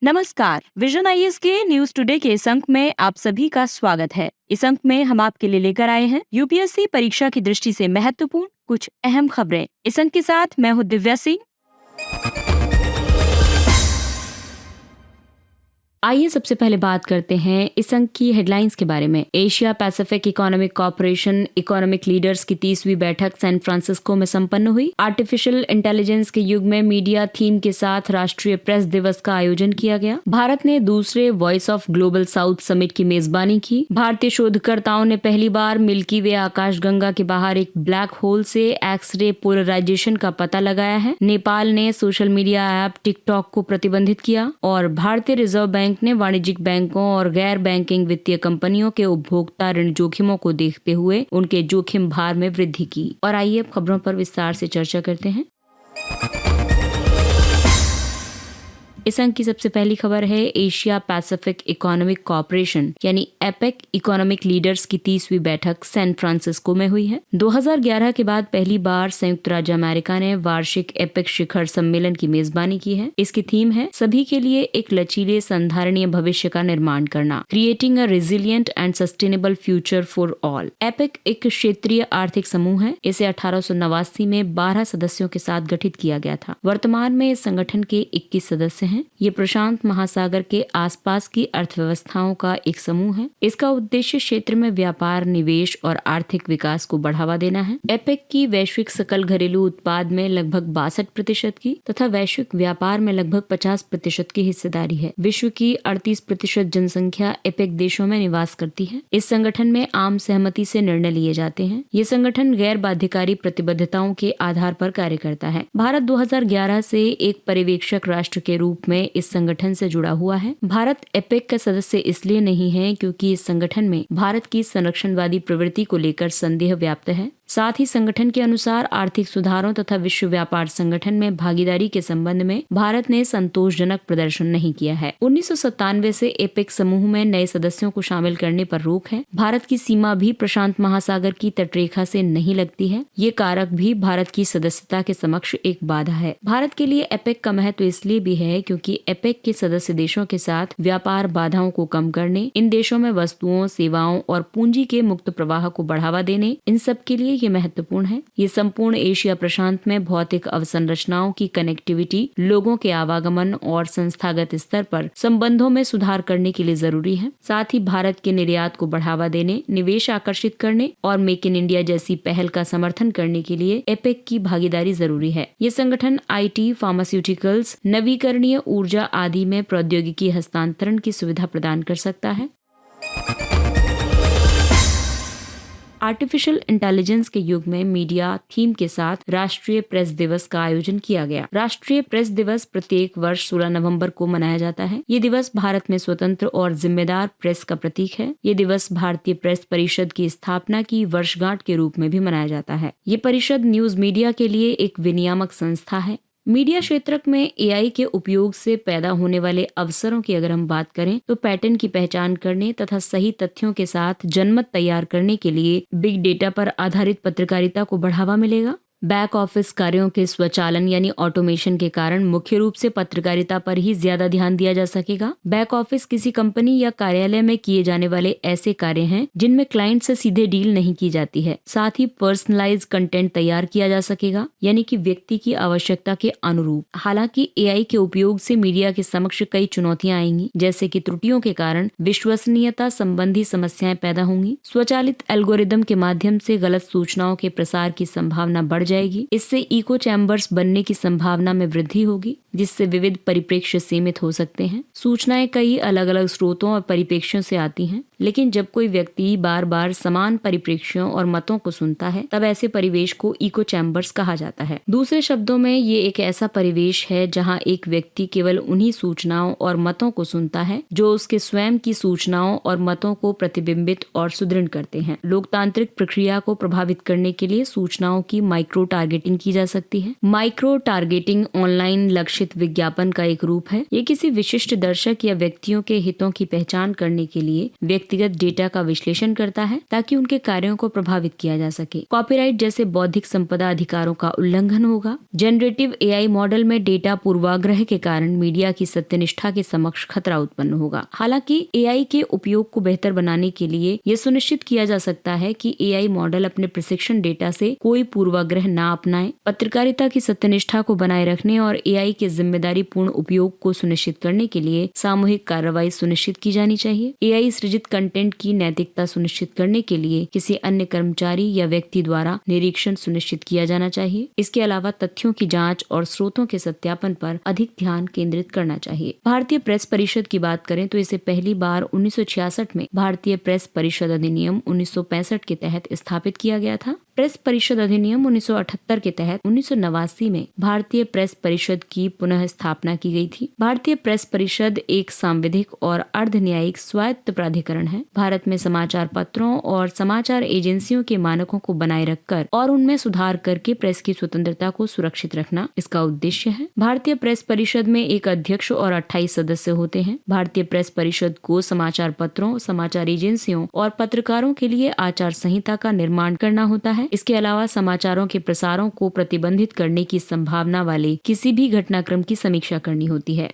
नमस्कार। Vision IAS के news today के इस अंक में आप सभी का स्वागत है। इस अंक में हम आपके लिए लेकर आए हैं यूपीएससी परीक्षा की दृष्टि से महत्वपूर्ण कुछ अहम खबरें। इस अंक के साथ मैं हूँ दिव्या सिंह। आइए सबसे पहले बात करते हैं इस अंक की हेडलाइंस के बारे में। Asia Pacific economic corporation economic leaders की 30वीं बैठक सैन फ्रांसिस्को में संपन्न हुई। आर्टिफिशियल इंटेलिजेंस के युग में मीडिया थीम के साथ राष्ट्रीय प्रेस दिवस का आयोजन किया गया। भारत ने दूसरे voice of global south summit की मेजबानी की। भारतीय शोधकर्ताओं ने पहली बार मिल्की वे आकाशगंगा के बाहर एक ब्लैक होल से एक्स-रे पोलराइजेशन का पता लगाया है। नेपाल ने सोशल मीडिया ऐप टिकटॉक को प्रतिबंधित किया और भारतीय रिजर्व बैंक ने वाणिज्यिक बैंकों और गैर बैंकिंग वित्तीय कंपनियों के उपभोक्ता ऋण जोखिमों को देखते हुए उनके जोखिम भार में वृद्धि की। और आइए अब खबरों पर विस्तार से चर्चा करते हैं। इस अंक की सबसे पहली खबर है एशिया पैसिफिक इकोनॉमिक कॉर्पोरेशन यानी एपेक इकोनॉमिक लीडर्स की 30वीं बैठक सैन फ्रांसिस्को में हुई है। 2011 के बाद पहली बार संयुक्त राज्य अमेरिका ने वार्षिक एपेक शिखर सम्मेलन की मेजबानी की है। इसकी थीम है सभी के लिए एक लचीले संधारणीय भविष्य का निर्माण करना, creating a resilient and sustainable future for all. APEC एक क्षेत्रीय आर्थिक समूह है। इसे 1889 में 12 सदस्यों के साथ गठित किया गया था। वर्तमान में इस संगठन के 21 सदस्य हैं। ये प्रशांत महासागर के आसपास की अर्थव्यवस्थाओं का एक समूह है। इसका उद्देश्य क्षेत्र में व्यापार, निवेश और आर्थिक विकास को बढ़ावा देना है। एपेक की वैश्विक सकल घरेलू उत्पाद में लगभग 62% की तथा वैश्विक व्यापार में लगभग 50% की हिस्सेदारी है। विश्व की 38% जनसंख्या एपेक देशों में निवास करती है। इस संगठन में आम सहमति से निर्णय लिए जाते हैं। ये संगठन गैर बाध्यकारी प्रतिबद्धताओं के आधार पर कार्य करता है। भारत 2011 से एक पर्यवेक्षक राष्ट्र के रूप में इस संगठन से जुड़ा हुआ है। भारत एपेक का सदस्य इसलिए नहीं है क्योंकि इस संगठन में भारत की संरक्षणवादी प्रवृत्ति को लेकर संदेह व्याप्त है। साथ ही संगठन के अनुसार आर्थिक सुधारों तथा विश्व व्यापार संगठन में भागीदारी के संबंध में भारत ने संतोषजनक प्रदर्शन नहीं किया है। 1997 से एपेक समूह में नए सदस्यों को शामिल करने पर रोक है। भारत की सीमा भी प्रशांत महासागर की तटरेखा से नहीं लगती है। ये कारक भी भारत की सदस्यता के समक्ष एक बाधा है। भारत के लिए एपेक का महत्व इसलिए भी है क्योंकि एपेक के सदस्य देशों के साथ व्यापार बाधाओं को कम करने, इन देशों में वस्तुओं, सेवाओं और पूंजी के मुक्त प्रवाह को बढ़ावा देने, इन सब के लिए ये महत्वपूर्ण है। ये संपूर्ण एशिया प्रशांत में भौतिक अवसंरचनाओं की कनेक्टिविटी, लोगों के आवागमन और संस्थागत स्तर पर संबंधों में सुधार करने के लिए जरूरी है। साथ ही भारत के निर्यात को बढ़ावा देने, निवेश आकर्षित करने और मेक इन इंडिया जैसी पहल का समर्थन करने के लिए एपेक की भागीदारी जरूरी है। ये संगठन आईटी, फार्मास्यूटिकल्स, नवीकरणीय ऊर्जा आदि में प्रौद्योगिकी हस्तांतरण की सुविधा प्रदान कर सकता है। आर्टिफिशियल इंटेलिजेंस के युग में मीडिया थीम के साथ राष्ट्रीय प्रेस दिवस का आयोजन किया गया। राष्ट्रीय प्रेस दिवस प्रत्येक वर्ष 16 नवंबर को मनाया जाता है। ये दिवस भारत में स्वतंत्र और जिम्मेदार प्रेस का प्रतीक है। ये दिवस भारतीय प्रेस परिषद की स्थापना की वर्षगांठ के रूप में भी मनाया जाता है। ये परिषद न्यूज मीडिया के लिए एक विनियामक संस्था है। मीडिया क्षेत्र में एआई के उपयोग से पैदा होने वाले अवसरों की अगर हम बात करें तो पैटर्न की पहचान करने तथा सही तथ्यों के साथ जनमत तैयार करने के लिए बिग डेटा पर आधारित पत्रकारिता को बढ़ावा मिलेगा। बैक ऑफिस कार्यों के स्वचालन यानी ऑटोमेशन के कारण मुख्य रूप से पत्रकारिता पर ही ज्यादा ध्यान दिया जा सकेगा। बैक ऑफिस किसी कंपनी या कार्यालय में किए जाने वाले ऐसे कार्य हैं जिनमें क्लाइंट से सीधे डील नहीं की जाती है। साथ ही पर्सनलाइज कंटेंट तैयार किया जा सकेगा यानी कि व्यक्ति की आवश्यकता के अनुरूप। हालांकि एआई के उपयोग से मीडिया के समक्ष कई चुनौतियां आएंगी, जैसे कि त्रुटियों के कारण विश्वसनीयता संबंधी समस्याएं पैदा होंगी। स्वचालित एल्गोरिदम के माध्यम से गलत सूचनाओं के प्रसार की संभावना बढ़ जाएगी। इससे इको चैम्बर्स बनने की संभावना में वृद्धि होगी, जिससे विविध परिप्रेक्ष्य सीमित हो सकते हैं। सूचनाएं कई अलग अलग स्रोतों और परिप्रेक्ष्यों से आती हैं, लेकिन जब कोई व्यक्ति बार बार समान परिप्रेक्ष्यों और मतों को सुनता है तब ऐसे परिवेश को इको चैम्बर्स कहा जाता है। दूसरे शब्दों में ये एक ऐसा परिवेश है जहां एक व्यक्ति केवल उन्हीं सूचनाओं और मतों को सुनता है जो उसके स्वयं की सूचनाओं और मतों को प्रतिबिंबित और सुदृढ़ करते हैं। लोकतांत्रिक प्रक्रिया को प्रभावित करने के लिए सूचनाओं की माइक्रो टारगेटिंग की जा सकती है। माइक्रो टारगेटिंग ऑनलाइन लक्षित विज्ञापन का एक रूप है। ये किसी विशिष्ट दर्शक या व्यक्तियों के हितों की पहचान करने के लिए व्यक्ति व्यक्तिगत डेटा का विश्लेषण करता है ताकि उनके कार्यों को प्रभावित किया जा सके। कॉपीराइट जैसे बौद्धिक संपदा अधिकारों का उल्लंघन होगा। जनरेटिव एआई मॉडल में डेटा पूर्वाग्रह के कारण मीडिया की सत्यनिष्ठा के समक्ष खतरा उत्पन्न होगा। हालांकि एआई के उपयोग को बेहतर बनाने के लिए यह सुनिश्चित किया जा सकता है कि एआई मॉडल अपने प्रशिक्षण डेटा से कोई पूर्वाग्रह न अपनाए। पत्रकारिता की सत्यनिष्ठा को बनाए रखने और एआई के जिम्मेदारी पूर्ण उपयोग को सुनिश्चित करने के लिए सामूहिक कार्रवाई सुनिश्चित की जानी चाहिए। एआई सृजित कंटेंट की नैतिकता सुनिश्चित करने के लिए किसी अन्य कर्मचारी या व्यक्ति द्वारा निरीक्षण सुनिश्चित किया जाना चाहिए। इसके अलावा तथ्यों की जांच और स्रोतों के सत्यापन पर अधिक ध्यान केंद्रित करना चाहिए। भारतीय प्रेस परिषद की बात करें तो इसे पहली बार 1966 में भारतीय प्रेस परिषद अधिनियम 1965 के तहत स्थापित किया गया था। प्रेस परिषद अधिनियम 1978 के तहत 1989 में भारतीय प्रेस परिषद की पुनः स्थापना की गई थी। भारतीय प्रेस परिषद एक सांविधिक और अर्ध न्यायिक स्वायत्त प्राधिकरण है। भारत में समाचार पत्रों और समाचार एजेंसियों के मानकों को बनाए रखकर और उनमें सुधार करके प्रेस की स्वतंत्रता को सुरक्षित रखना इसका उद्देश्य है। भारतीय प्रेस परिषद में एक अध्यक्ष और 28 सदस्य होते हैं। भारतीय प्रेस परिषद को समाचार पत्रों, समाचार एजेंसियों और पत्रकारों के लिए आचार संहिता का निर्माण करना होता है। इसके अलावा समाचारों के प्रसारों को प्रतिबंधित करने की संभावना वाले किसी भी घटनाक्रम की समीक्षा करनी होती है।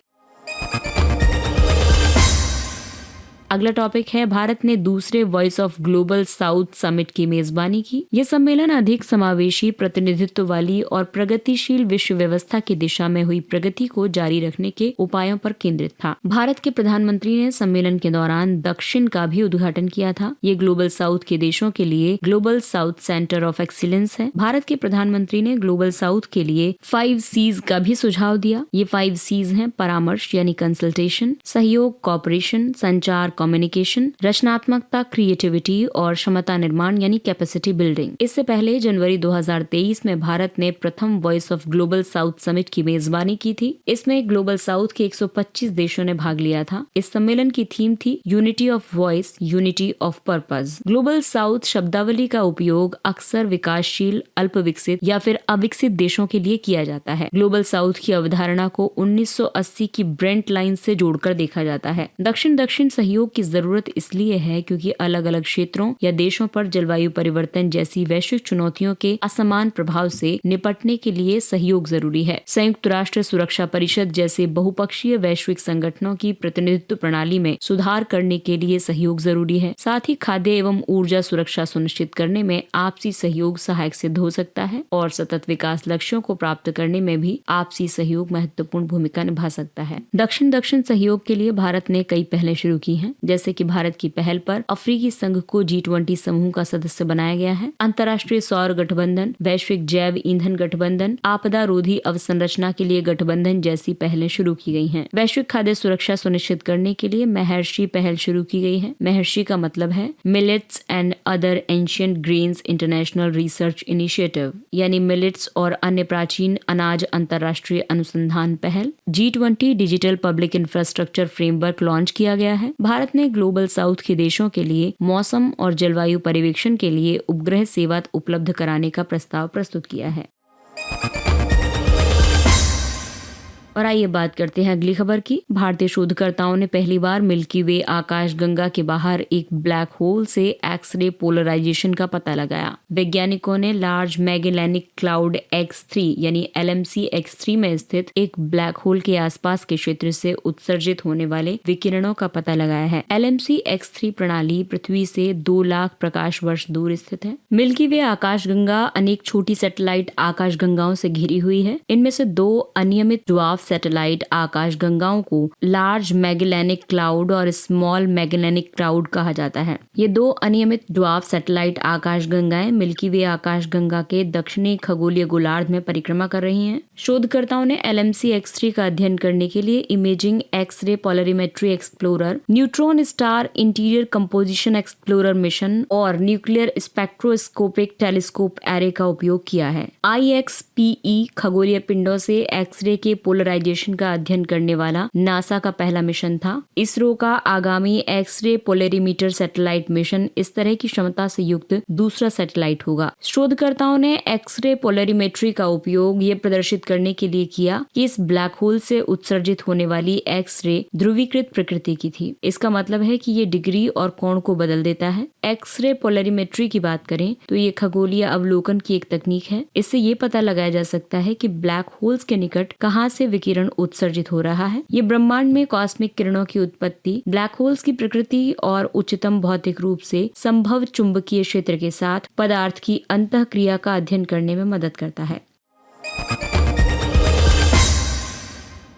अगला टॉपिक है, भारत ने दूसरे voice of global south summit की मेजबानी की। यह सम्मेलन अधिक समावेशी, प्रतिनिधित्व वाली और प्रगतिशील विश्व व्यवस्था की दिशा में हुई प्रगति को जारी रखने के उपायों पर केंद्रित था। भारत के प्रधानमंत्री ने सम्मेलन के दौरान दक्षिण का भी उद्घाटन किया था। ये ग्लोबल साउथ के देशों के लिए global south centre of excellence है। भारत के प्रधानमंत्री ने ग्लोबल साउथ के लिए 5 C's का भी सुझाव दिया। ये 5 C's हैं: परामर्श यानी कंसल्टेशन, सहयोग कॉपरेशन, संचार कम्युनिकेशन, रचनात्मकता क्रिएटिविटी और क्षमता निर्माण यानी कैपेसिटी बिल्डिंग। इससे पहले जनवरी 2023 में भारत ने प्रथम voice of global south summit की मेजबानी की थी। इसमें ग्लोबल साउथ के 125 देशों ने भाग लिया था। इस सम्मेलन की थीम थी unity of voice, unity of purpose. Global south शब्दावली का उपयोग अक्सर विकासशील, अल्प विकसित या फिर अविकसित देशों के लिए किया जाता है। ग्लोबल साउथ की अवधारणा को 1980 की ब्रेंट लाइन से जोड़कर देखा जाता है। दक्षिण सहयोग की जरूरत इसलिए है क्योंकि अलग अलग क्षेत्रों या देशों पर जलवायु परिवर्तन जैसी वैश्विक चुनौतियों के असमान प्रभाव से निपटने के लिए सहयोग जरूरी है। संयुक्त राष्ट्र सुरक्षा परिषद जैसे बहुपक्षीय वैश्विक संगठनों की प्रतिनिधित्व प्रणाली में सुधार करने के लिए सहयोग जरूरी है। साथ ही खाद्य एवं ऊर्जा सुरक्षा सुनिश्चित करने में आपसी सहयोग सहायक सिद्ध हो सकता है और सतत विकास लक्ष्यों को प्राप्त करने में भी आपसी सहयोग महत्वपूर्ण भूमिका निभा सकता है। दक्षिण सहयोग के लिए भारत ने कई पहलें शुरू की हैं, जैसे कि भारत की पहल पर अफ्रीकी संघ को G20 समूह का सदस्य बनाया गया है। अंतर्राष्ट्रीय सौर गठबंधन, वैश्विक जैव ईंधन गठबंधन, आपदा रोधी अवसंरचना के लिए गठबंधन जैसी पहलें शुरू की गई हैं। वैश्विक खाद्य सुरक्षा सुनिश्चित करने के लिए महर्षि पहल शुरू की गई है। महर्षि का मतलब है millets and other ancient grains international research initiative, यानी मिलेट्स और अन्य प्राचीन अनाज अंतर्राष्ट्रीय अनुसंधान पहल। G20 digital public infrastructure framework launch किया गया है। भारत ने ग्लोबल साउथ के देशों के लिए मौसम और जलवायु पर्यवेक्षण के लिए उपग्रह सेवा उपलब्ध कराने का प्रस्ताव प्रस्तुत किया है। और आइए बात करते हैं अगली खबर की। भारतीय शोधकर्ताओं ने पहली बार मिल्की वे आकाशगंगा के बाहर एक ब्लैक होल से एक्सरे पोलराइजेशन का पता लगाया। वैज्ञानिकों ने लार्ज मैगेलेनिक क्लाउड X3 यानी LMC X3 में स्थित एक ब्लैक होल के आसपास के क्षेत्र से उत्सर्जित होने वाले विकिरणों का पता लगाया है। LMC X3 प्रणाली पृथ्वी से 2 लाख प्रकाश वर्ष दूर स्थित है। मिल्की वे आकाशगंगा अनेक छोटी सैटेलाइट आकाशगंगाओं से घिरी हुई है। इनमें से 2 अनियमित ड्वार्फ सैटेलाइट आकाशगंगाओं को लार्ज मैगेलेनिक क्लाउड और स्मॉल मैगेलेनिक क्लाउड कहा जाता है। ये 2 अनियमित ड्वार्फ सैटेलाइट आकाशगंगाएं मिल्की वे आकाशगंगा के दक्षिणी खगोलीय गोलार्ध में परिक्रमा कर रही हैं। शोधकर्ताओं ने LMC X3 का अध्ययन करने के लिए imaging x-ray polarimetry explorer, neutron star interior composition explorer mission और न्यूक्लियर स्पेक्ट्रोस्कोपिक टेलीस्कोप एरे का उपयोग किया है। IXPE खगोलीय पिंडों से एक्सरे के पोलराइजेशन पोलराइजेशन का अध्ययन करने वाला नासा का पहला मिशन था। इसरो का आगामी एक्सरे पोलरीमीटर सैटेलाइट मिशन इस तरह की क्षमता से युक्त दूसरा सैटेलाइट होगा। शोधकर्ताओं ने एक्सरे पोलरीमेट्री का उपयोग ये प्रदर्शित करने के लिए किया कि इस ब्लैक होल से उत्सर्जित होने वाली एक्सरे ध्रुवीकृत प्रकृति की थी। इसका मतलब है कि ये डिग्री और कोण को बदल देता है। एक्सरे पोलरीमेट्री की बात करें तो ये खगोलीय अवलोकन की एक तकनीक है। इससे ये पता लगाया जा सकता है कि ब्लैक होल्स के निकट कहाँ से विकिरण उत्सर्जित हो रहा है। ये ब्रह्मांड में कॉस्मिक किरणों की उत्पत्ति, ब्लैक होल्स की प्रकृति और उच्चतम भौतिक रूप से संभव चुंबकीय क्षेत्र के साथ पदार्थ की अंतःक्रिया का अध्ययन करने में मदद करता है।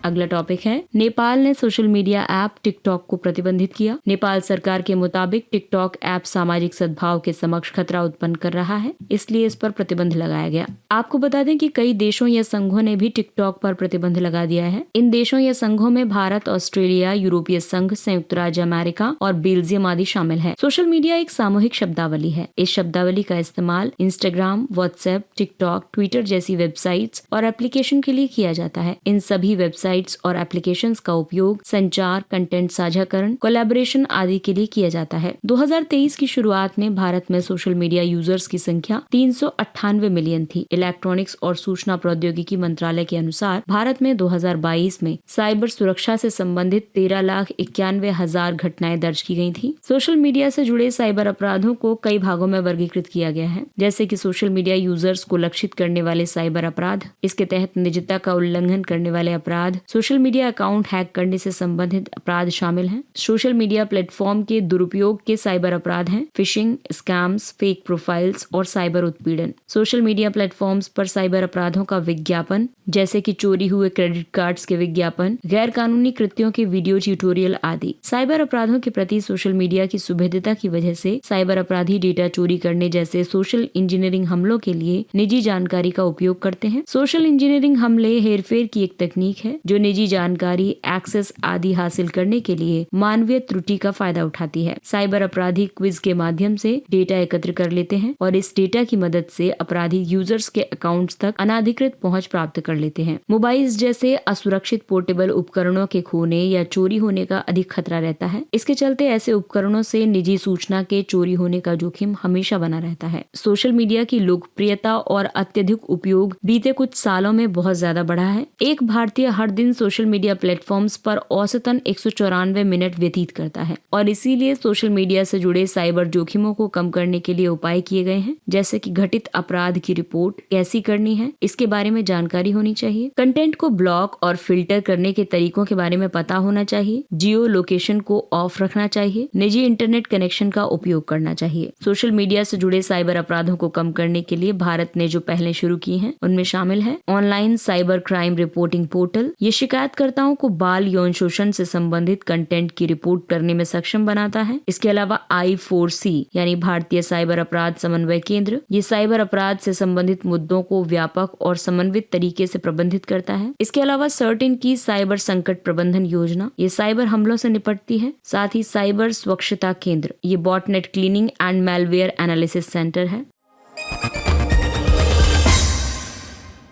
अगला टॉपिक है, नेपाल ने सोशल मीडिया ऐप टिकटॉक को प्रतिबंधित किया। नेपाल सरकार के मुताबिक टिकटॉक ऐप सामाजिक सद्भाव के समक्ष खतरा उत्पन्न कर रहा है, इसलिए इस पर प्रतिबंध लगाया गया। आपको बता दें कि कई देशों या संघों ने भी टिकटॉक पर प्रतिबंध लगा दिया है। इन देशों या संघों में भारत, ऑस्ट्रेलिया, यूरोपीय संघ, संयुक्त राज्य अमेरिका और बेल्जियम आदि शामिल है। सोशल मीडिया एक सामूहिक शब्दावली है। इस शब्दावली का इस्तेमाल इंस्टाग्राम, व्हाट्सएप, टिकटॉक, ट्विटर जैसी वेबसाइट्स और एप्लीकेशन के लिए किया जाता है। इन सभी वेबसाइट्स और एप्लीकेशंस का उपयोग संचार, कंटेंट साझाकरण, कोलैबोरेशन आदि के लिए किया जाता है। 2023 की शुरुआत में भारत में सोशल मीडिया यूजर्स की संख्या 398 मिलियन थी। इलेक्ट्रॉनिक्स और सूचना प्रौद्योगिकी मंत्रालय के अनुसार भारत में 2022 में साइबर सुरक्षा से संबंधित 13,91,000 घटनाएं दर्ज की गई थी। सोशल मीडिया से जुड़े साइबर अपराधों को कई भागों में वर्गीकृत किया गया है, जैसे कि सोशल मीडिया यूजर्स को लक्षित करने वाले साइबर अपराध, इसके तहत निजता का उल्लंघन करने वाले अपराध, सोशल मीडिया अकाउंट हैक करने से संबंधित अपराध शामिल हैं। सोशल मीडिया प्लेटफॉर्म के दुरुपयोग के साइबर अपराध हैं फिशिंग, स्कैम्स, फेक प्रोफाइल्स और साइबर उत्पीड़न। सोशल मीडिया प्लेटफॉर्म्स पर साइबर अपराधों का विज्ञापन, जैसे कि चोरी हुए क्रेडिट कार्ड्स के विज्ञापन, गैर कानूनी कृत्यों के वीडियो ट्यूटोरियल आदि। साइबर अपराधों के प्रति सोशल मीडिया की सुभेद्यता की वजह से साइबर अपराधी डेटा चोरी करने जैसे सोशल इंजीनियरिंग हमलों के लिए निजी जानकारी का उपयोग करते हैं। सोशल इंजीनियरिंग हमले हेरफेर की एक तकनीक है जो निजी जानकारी, एक्सेस आदि हासिल करने के लिए मानवीय त्रुटि का फायदा उठाती है। साइबर अपराधी क्विज के माध्यम से डेटा एकत्र कर लेते हैं और इस डेटा की मदद से अपराधी यूजर्स के अकाउंट्स तक अनाधिकृत पहुंच प्राप्त कर लेते हैं। मोबाइल्स जैसे असुरक्षित पोर्टेबल उपकरणों के खोने या चोरी होने का अधिक खतरा रहता है। इसके चलते ऐसे उपकरणों से निजी सूचना के चोरी होने का जोखिम हमेशा बना रहता है। सोशल मीडिया की लोकप्रियता और अत्यधिक उपयोग बीते कुछ सालों में बहुत ज्यादा बढ़ा है। एक भारतीय हर दिन सोशल मीडिया प्लेटफॉर्म्स पर औसतन 194 मिनट व्यतीत करता है और इसीलिए सोशल मीडिया से जुड़े साइबर जोखिमों को कम करने के लिए उपाय किए गए हैं, जैसे कि घटित अपराध की रिपोर्ट कैसी करनी है, इसके बारे में जानकारी होनी चाहिए। कंटेंट को ब्लॉक और फिल्टर करने के तरीकों के बारे में पता होना चाहिए। जियो लोकेशन को ऑफ रखना चाहिए। निजी इंटरनेट कनेक्शन का उपयोग करना चाहिए। सोशल मीडिया से जुड़े साइबर अपराधों को कम करने के लिए भारत ने जो पहले शुरू की हैं, उनमें शामिल है online cyber crime reporting portal. ये शिकायतकर्ताओं को बाल यौन शोषण से संबंधित कंटेंट की रिपोर्ट करने में सक्षम बनाता है। इसके अलावा I4C यानी भारतीय साइबर अपराध समन्वय केंद्र, ये साइबर अपराध से संबंधित मुद्दों को व्यापक और समन्वित तरीके से प्रबंधित करता है। इसके अलावा सर्टेन की साइबर संकट प्रबंधन योजना, ये साइबर हमलों से निपटती है। साथ ही साइबर स्वच्छता केंद्र, ये botnet cleaning and malware analysis centre है।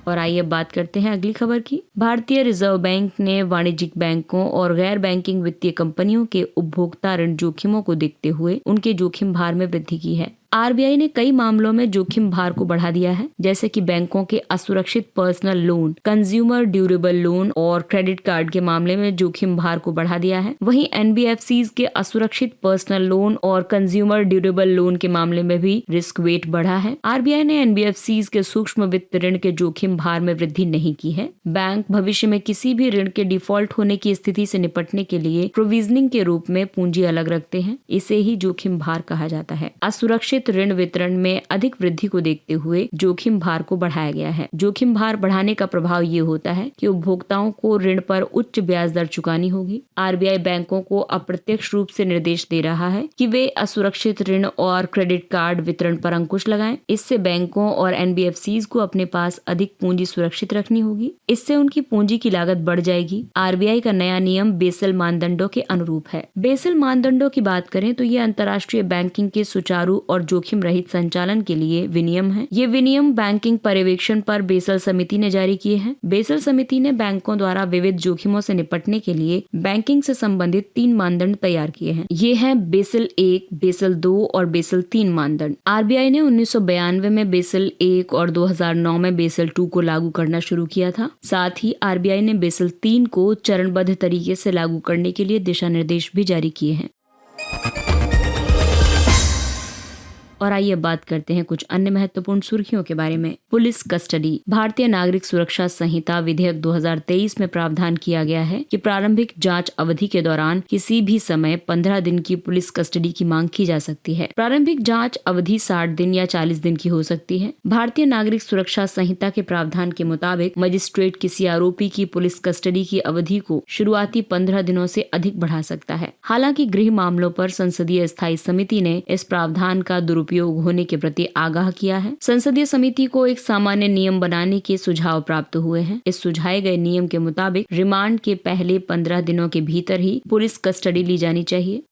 और आइए अब बात करते हैं अगली खबर की। भारतीय रिजर्व बैंक ने वाणिज्यिक बैंकों और गैर बैंकिंग वित्तीय कंपनियों के उपभोक्ता ऋण जोखिमों को देखते हुए उनके जोखिम भार में वृद्धि की है। RBI ने कई मामलों में जोखिम भार को बढ़ा दिया है, जैसे कि बैंकों के असुरक्षित personal loan, consumer durable loan और क्रेडिट कार्ड के मामले में जोखिम भार को बढ़ा दिया है। वहीं NBFCs के असुरक्षित पर्सनल लोन और कंज्यूमर ड्यूरेबल लोन के मामले में भी रिस्क वेट बढ़ा है। RBI ने NBFCs के सूक्ष्म वित्त ऋण के जोखिम भार में वृद्धि नहीं की है। बैंक भविष्य में किसी भी ऋण के डिफॉल्ट होने की स्थिति से निपटने के लिए प्रोविजनिंग के रूप में पूंजी अलग रखते हैं। इसे ही जोखिम भार कहा जाता है। असुरक्षित ऋण वितरण में अधिक वृद्धि को देखते हुए जोखिम भार को बढ़ाया गया है। जोखिम भार बढ़ाने का प्रभाव ये होता है कि उपभोक्ताओं को ऋण पर उच्च ब्याज दर चुकानी होगी। RBI बैंकों को अप्रत्यक्ष रूप से निर्देश दे रहा है कि वे असुरक्षित ऋण और क्रेडिट कार्ड वितरण पर अंकुश लगाएं। इससे बैंकों और NBFCs को अपने पास अधिक पूंजी सुरक्षित रखनी होगी। इससे उनकी पूंजी की लागत बढ़ जाएगी। RBI का नया नियम बेसल मानदंडों के अनुरूप है। बेसल मानदंडों की बात करें तो ये अंतर्राष्ट्रीय बैंकिंग के सुचारू और जोखिम रहित संचालन के लिए विनियम है। ये विनियम बैंकिंग पर्यवेक्षण पर बेसल समिति ने जारी किए हैं। बेसल समिति ने बैंकों द्वारा विविध जोखिमों से निपटने के लिए बैंकिंग से संबंधित 3 मानदंड तैयार किए हैं। ये हैं बेसल 1, बेसल 2 और बेसल 3 मानदंड। आरबीआई ने 1992 में बेसल 1 और 2009 में बेसल 2 को लागू करना शुरू किया था। साथ ही आरबीआई ने बेसल 3 को चरणबद्ध तरीके से लागू करने के लिए दिशा निर्देश भी जारी किए हैं। और आइए बात करते हैं कुछ अन्य महत्वपूर्ण सुर्खियों के बारे में। Police custody. भारतीय नागरिक सुरक्षा संहिता विधेयक 2023 में प्रावधान किया गया है कि प्रारंभिक जांच अवधि के दौरान किसी भी समय 15 दिन की पुलिस कस्टडी की मांग की जा सकती है। प्रारंभिक जांच अवधि 60 दिन या 40 दिन की हो सकती है। भारतीय नागरिक सुरक्षा संहिता के प्रावधान के मुताबिक मजिस्ट्रेट किसी आरोपी की पुलिस कस्टडी की अवधि को शुरुआती 15 दिनों से अधिक बढ़ा सकता है। हालांकि गृह मामलों पर संसदीय स्थायी समिति ने इस प्रावधान का उपयोग होने के प्रति आगाह किया है। संसदीय समिति को एक सामान्य नियम बनाने के सुझाव प्राप्त हुए हैं। इस सुझाए गए नियम के मुताबिक रिमांड के पहले 15 दिनों के भीतर ही पुलिस कस्टडी ली जानी चाहिए।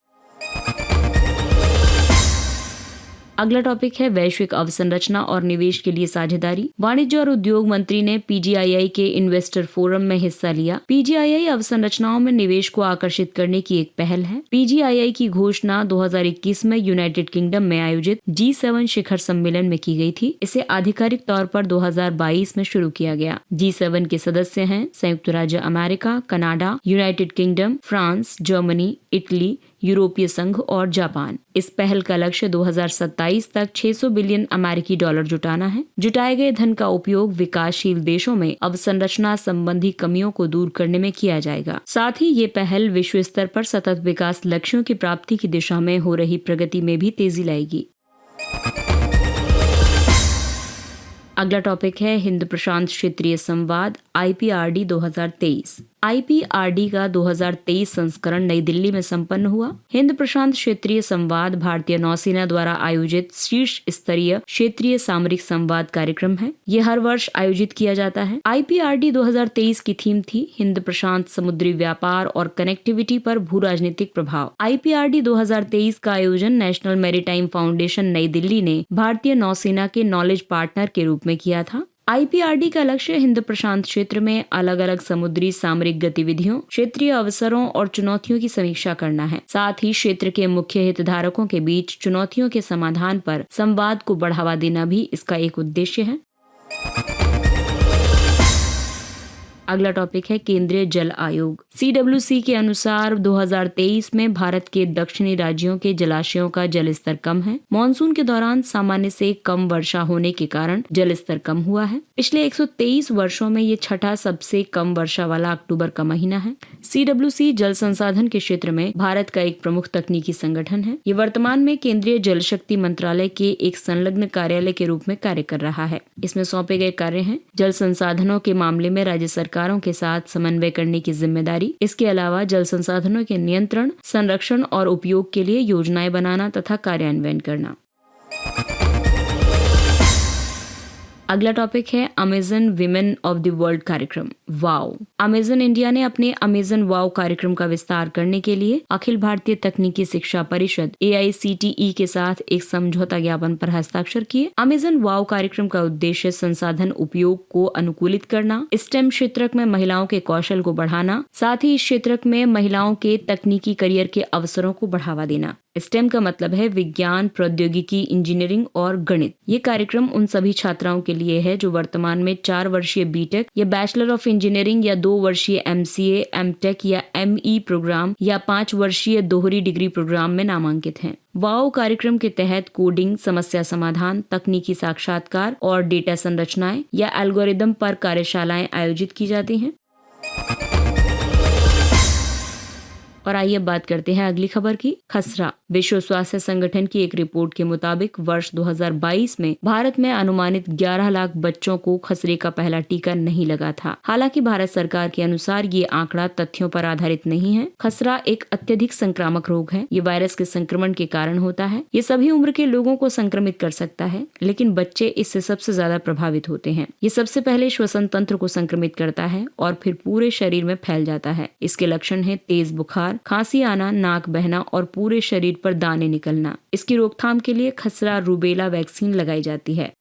अगला टॉपिक है वैश्विक अवसंरचना और निवेश के लिए साझेदारी। वाणिज्य और उद्योग मंत्री ने पीजीआईआई के इन्वेस्टर फोरम में हिस्सा लिया। पीजीआईआई अवसंरचनाओं में निवेश को आकर्षित करने की एक पहल है। पीजीआईआई की घोषणा 2021 में यूनाइटेड किंगडम में आयोजित G7 शिखर सम्मेलन में की गई थी। इसे आधिकारिक तौर पर 2022 में शुरू किया गया। G7 के सदस्य हैं संयुक्त राज्य America, Canada, United kingdom, France, Germany, Italy, यूरोपीय संघ और जापान। इस पहल का लक्ष्य 2027 तक 600 बिलियन अमेरिकी डॉलर जुटाना है। जुटाए गए धन का उपयोग विकासशील देशों में अवसंरचना संबंधी कमियों को दूर करने में किया जाएगा। साथ ही ये पहल विश्व स्तर पर सतत विकास लक्ष्यों की प्राप्ति की दिशा में हो रही प्रगति में भी तेजी लाएगी। अगला टॉपिक है हिंद प्रशांत क्षेत्रीय संवाद IPRD 2023। IPRD का 2023 संस्करण नई दिल्ली में संपन्न हुआ। हिंद प्रशांत क्षेत्रीय संवाद भारतीय नौसेना द्वारा आयोजित शीर्ष स्तरीय क्षेत्रीय सामरिक संवाद कार्यक्रम है। यह हर वर्ष आयोजित किया जाता है। IPRD 2023 की थीम थी हिंद प्रशांत समुद्री व्यापार और कनेक्टिविटी पर भू राजनीतिक प्रभाव। IPRD 2023 का आयोजन नेशनल मैरीटाइम फाउंडेशन नई दिल्ली ने भारतीय नौसेना के नॉलेज पार्टनर के रूप में किया था। IPRD का लक्ष्य हिंद प्रशांत क्षेत्र में अलग अलग समुद्री सामरिक गतिविधियों, क्षेत्रीय अवसरों और चुनौतियों की समीक्षा करना है। साथ ही क्षेत्र के मुख्य हितधारकों के बीच चुनौतियों के समाधान पर संवाद को बढ़ावा देना भी इसका एक उद्देश्य है। अगला टॉपिक है केंद्रीय जल आयोग। CWC के अनुसार 2023 में भारत के दक्षिणी राज्यों के जलाशयों का जल स्तर कम है। मानसून के दौरान सामान्य से कम वर्षा होने के कारण जल स्तर कम हुआ है। पिछले 123 वर्षों में ये छठा सबसे कम वर्षा वाला अक्टूबर का महीना है। CWC जल संसाधन के क्षेत्र में भारत का एक प्रमुख तकनीकी संगठन है। ये वर्तमान में केंद्रीय जल शक्ति मंत्रालय के एक संलग्न कार्यालय के रूप में कार्य कर रहा है। इसमें सौंपे गए कार्य हैं जल संसाधनों के मामले में राज्य सरकारों के साथ समन्वय करने की जिम्मेदारी। इसके अलावा जल संसाधनों के नियंत्रण, संरक्षण और उपयोग के लिए योजनाएं बनाना तथा कार्यान्वयन करना। अगला टॉपिक है Amazon women of the world कार्यक्रम वाव। अमेजन इंडिया ने अपने अमेजन वाव कार्यक्रम का विस्तार करने के लिए अखिल भारतीय तकनीकी शिक्षा परिषद AICTE के साथ एक समझौता ज्ञापन पर हस्ताक्षर किए। अमेजन वाव कार्यक्रम का उद्देश्य संसाधन उपयोग को अनुकूलित करना, स्टेम क्षेत्र में महिलाओं के कौशल को बढ़ाना, साथ ही इस क्षेत्र में महिलाओं के तकनीकी करियर के अवसरों को बढ़ावा देना। स्टेम का मतलब है विज्ञान, प्रौद्योगिकी, इंजीनियरिंग और गणित। ये कार्यक्रम उन सभी छात्राओं के लिए है जो वर्तमान में 4 वर्षीय बीटेक या बैचलर ऑफ इंजीनियरिंग या 2 वर्षीय MCA, MTech या ME प्रोग्राम या 5 वर्षीय दोहरी डिग्री प्रोग्राम में नामांकित हैं। वाव कार्यक्रम के तहत कोडिंग, समस्या समाधान, तकनीकी साक्षात्कार और डेटा संरचनाएं या एल्गोरिदम पर कार्यशालाएं आयोजित की जाती हैं। और आइए बात करते हैं अगली खबर की। खसरा। विश्व स्वास्थ्य संगठन की एक रिपोर्ट के मुताबिक वर्ष 2022 में भारत में अनुमानित 11 लाख बच्चों को खसरे का पहला टीका नहीं लगा था। हालांकि भारत सरकार के अनुसार ये आंकड़ा तथ्यों पर आधारित नहीं है। खसरा एक अत्यधिक संक्रामक रोग है। ये वायरस के संक्रमण के कारण होता है। ये सभी उम्र के लोगों को संक्रमित कर सकता है, लेकिन बच्चे इससे सबसे ज्यादा प्रभावित होते हैं। ये सबसे पहले श्वसन तंत्र को संक्रमित करता है और फिर पूरे शरीर में फैल जाता है। इसके लक्षण है तेज बुखार, खांसी आना, नाक बहना और पूरे शरीर शरीर पर दाने निकलना। इसकी रोकथाम के लिए खसरा रूबेला वैक्सीन लगाई जाती है।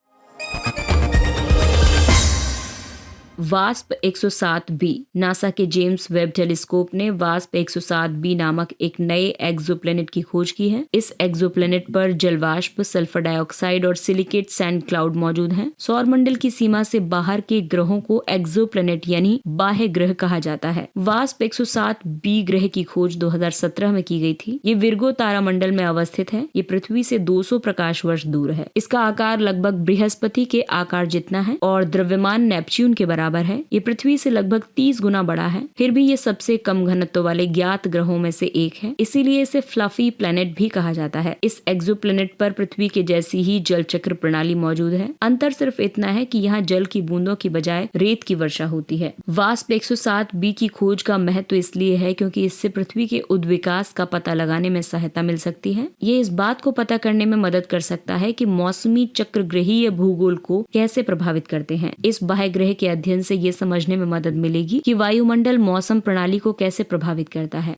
Wasp 107b। नासा के जेम्स वेब टेलीस्कोप ने वास्प 107b नामक एक नए एक्सोप्लैनेट की खोज की है। इस एक्सोप्लैनेट पर जलवाष्प, सल्फर डाइऑक्साइड और सिलिकेट सैंड क्लाउड मौजूद हैं। सौर मंडल की सीमा से बाहर के ग्रहों को एक्सोप्लैनेट यानी बाह्य ग्रह कहा जाता है। वास्प 107b ग्रह की खोज 2017 में की गई थी। ये विर्गो तारामंडल में अवस्थित है। ये पृथ्वी से 200 प्रकाश वर्ष दूर है। इसका आकार लगभग बृहस्पति के आकार जितना है और द्रव्यमान नेपच्यून के बराबर है। ये पृथ्वी से लगभग 30 गुना बड़ा है। फिर भी ये सबसे कम घनत्व वाले ज्ञात ग्रहों में से एक है, इसीलिए इसे फ्लफी प्लैनेट भी कहा जाता है। इस एक्सोप्लैनेट पर पृथ्वी के जैसी ही जल चक्र प्रणाली मौजूद है। अंतर सिर्फ इतना है कि यहाँ जल की बूंदों की बजाय रेत की वर्षा होती है। वास्प 107b की खोज का महत्व इसलिए है क्योंकि इससे पृथ्वी के उद्विकास का पता लगाने में सहायता मिल सकती है। ये इस बात को पता करने में मदद कर सकता है कि मौसमी चक्र ग्रहीय भूगोल को कैसे प्रभावित करते हैं। इस बाह्य ग्रह के अध्ययन से ये समझने में मदद मिलेगी कि वायुमंडल मौसम प्रणाली को कैसे प्रभावित करता है।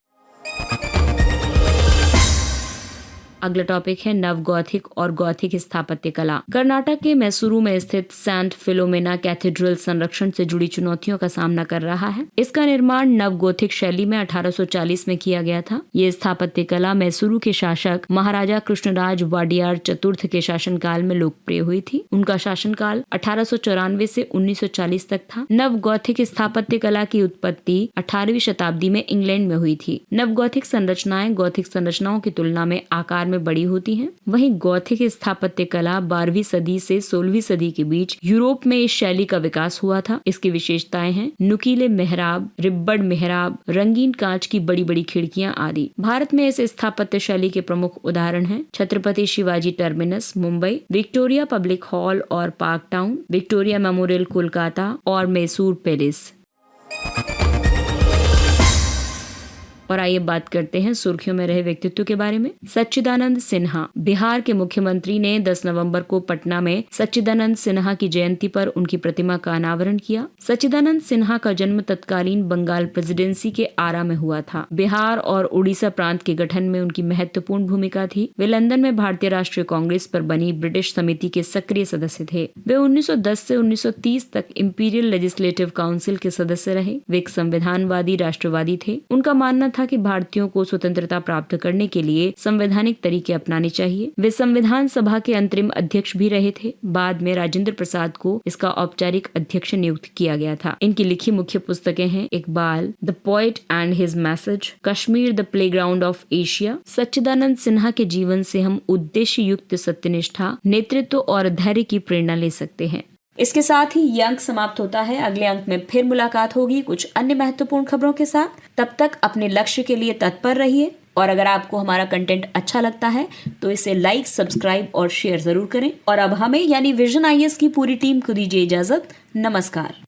अगला टॉपिक है नव गॉथिक और गॉथिक स्थापत्य कला। कर्नाटक के मैसूरू में स्थित सेंट फिलोमेना कैथेड्रल संरक्षण से जुड़ी चुनौतियों का सामना कर रहा है। इसका निर्माण नव गॉथिक शैली में 1840 में किया गया था। ये स्थापत्य कला मैसूरू के शासक महाराजा कृष्णराज वाडियार चतुर्थ के शासनकाल में लोकप्रिय हुई थी। उनका शासनकाल 1894 से 1940 तक था। नव गॉथिक स्थापत्य कला की उत्पत्ति 18वीं शताब्दी में इंग्लैंड में हुई थी। नव गॉथिक संरचनाएं गॉथिक संरचनाओं की तुलना में आकार में बड़ी होती हैं। वहीं गॉथिक स्थापत्य कला 12वीं सदी से 16वीं सदी के बीच यूरोप में इस शैली का विकास हुआ था। इसकी विशेषताएं हैं नुकीले मेहराब, रिब्बड़ मेहराब, रंगीन कांच की बड़ी बड़ी खिड़कियां आदि। भारत में इस स्थापत्य शैली के प्रमुख उदाहरण हैं Chhatrapati Shivaji terminus Mumbai, Victoria public hall और park town, Victoria memorial Kolkata और मैसूर पैलेस। और आइए बात करते हैं सुर्खियों में रहे व्यक्तित्व के बारे में। सच्चिदानंद सिन्हा। बिहार के मुख्यमंत्री ने 10 नवंबर को पटना में सच्चिदानंद सिन्हा की जयंती पर उनकी प्रतिमा का अनावरण किया। सच्चिदानंद सिन्हा का जन्म तत्कालीन बंगाल प्रेसिडेंसी के आरा में हुआ था। बिहार और उड़ीसा प्रांत के गठन में उनकी महत्वपूर्ण भूमिका थी। वे लंदन में भारतीय राष्ट्रीय कांग्रेस पर बनी ब्रिटिश समिति के सक्रिय सदस्य थे। वे 1910 से 1930 तक इंपीरियल लेजिस्लेटिव काउंसिल के सदस्य रहे। वे एक संविधानवादी राष्ट्रवादी थे। उनका मानना था कि भारतीयों को स्वतंत्रता प्राप्त करने के लिए संवैधानिक तरीके अपनाने चाहिए। वे संविधान सभा के अंतरिम अध्यक्ष भी रहे थे। बाद में राजेंद्र प्रसाद को इसका औपचारिक अध्यक्ष नियुक्त किया गया था। इनकी लिखी मुख्य पुस्तकें हैं Iqbal, the poet and his message, Kashmir the playground of Asia. Sachchidanand Sinha के जीवन से हम उद्देश्य युक्त सत्यनिष्ठा, नेतृत्व और धैर्य की प्रेरणा ले सकते हैं। इसके साथ ही ये अंक समाप्त होता है। अगले अंक में फिर मुलाकात होगी कुछ अन्य महत्वपूर्ण खबरों के साथ। तब तक अपने लक्ष्य के लिए तत्पर रहिए और अगर आपको हमारा कंटेंट अच्छा लगता है तो इसे लाइक, सब्सक्राइब और शेयर जरूर करें। और अब हमें यानी विजन IAS की पूरी टीम को दीजिए इजाजत। नमस्कार।